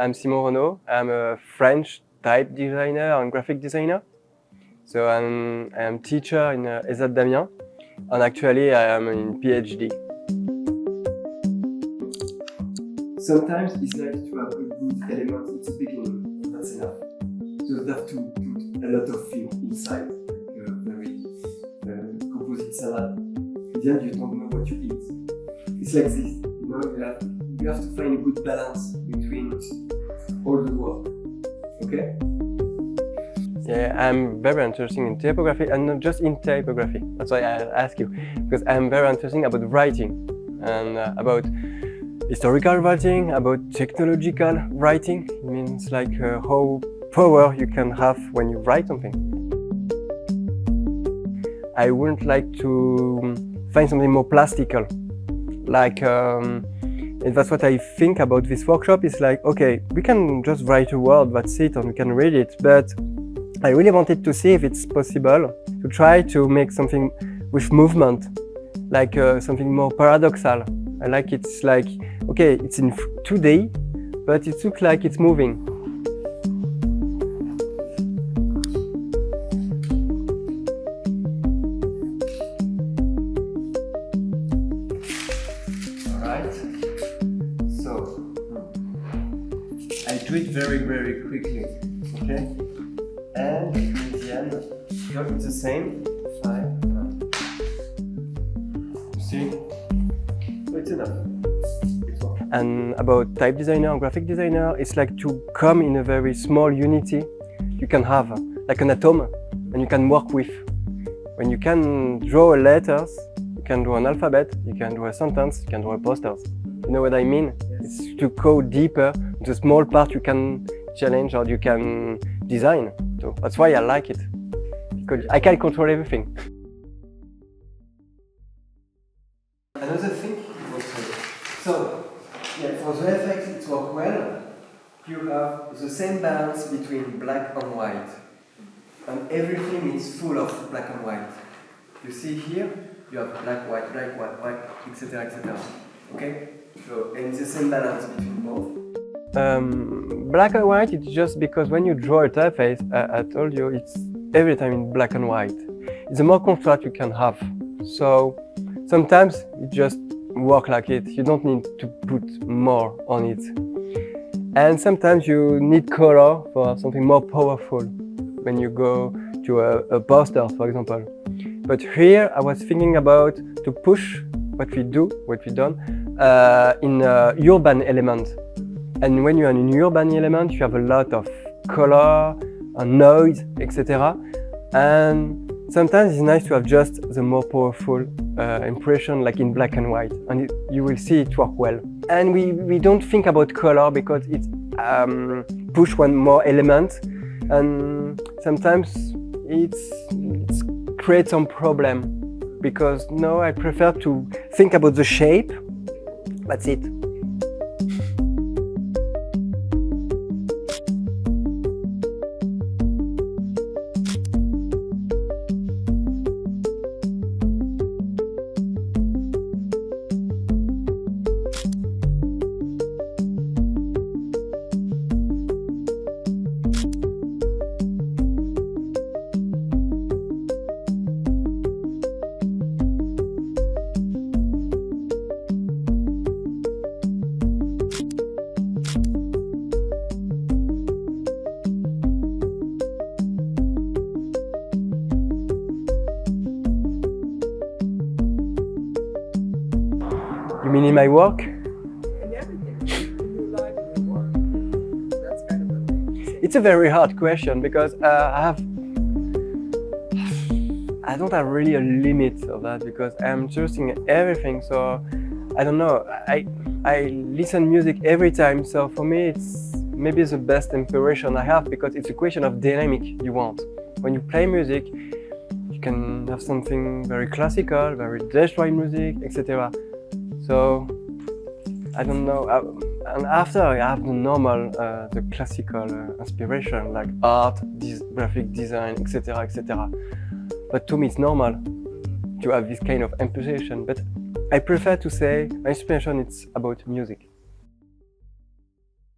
I'm Simon Renaud. I'm a French type designer and graphic designer. So I'm teacher in ÉSAD Amiens, and actually I am in PhD. Sometimes it's nice to have a good element at the beginning. That's enough. So you have to put a lot of things inside, like a very composite salad. At the end, you don't know what you eat. It's like this, you know. You have to find a good balance between all the work. Okay? Yeah, I'm very interested in typography, and not just in typography. That's why I ask you, because I'm very interested about writing and about historical writing, about technological writing. It means like how power you can have when you write something. I wouldn't like to find something more plastical. Like, and that's what I think about this workshop. It's like, okay, we can just write a word, that's it, and we can read it. But I really wanted to see if it's possible to try to make something with movement, like something more paradoxal. I like it's like, okay, it's in 2D, but it looks like it's moving. Alright, so I do it very, very quickly, okay? And in the end, here it's the same. 5. You see? So it's enough. And about type designer and graphic designer, it's like to come in a very small unity you can have, like an atom, and you can work with. When you can draw letters, you can draw an alphabet, you can draw a sentence, you can draw posters. You know what I mean? Yes. It's to go deeper. The small part you can challenge or you can design. So that's why I like it, because I can control everything. Another thing also. So, yeah, for the effects it works well. You have the same balance between black and white, and everything is full of black and white. You see here, you have black, white, etc., etc. Okay? So, and the same balance between both. Black and white, it's just because when you draw a typeface, I told you, it's every time in black and white. It's a more contrast you can have. So sometimes you just work like it. You don't need to put more on it. And sometimes you need color for something more powerful when you go to a poster, for example. But here I was thinking about to push what we've done in urban element. And when you're in an urban element, you have a lot of color and noise, etc. And sometimes it's nice to have just the more powerful impression, like in black and white, and you will see it work well. And we don't think about color because it push one more element, and sometimes it creates some problem, because no, I prefer to think about the shape. That's it. You mean in my work? In everything. In your life, in your work. That's kind of a thing. It's a very hard question, because I don't have really a limit of that, because I'm interested in everything. So I don't know. I listen music every time. So for me, it's maybe the best inspiration I have, because it's a question of dynamic you want. When you play music, you can have something very classical, very destroyed music, etc. So I don't know. And after I have the normal, the classical inspiration, like art, graphic design, etc., etc. But to me, it's normal to have this kind of inspiration. But I prefer to say my inspiration is about music.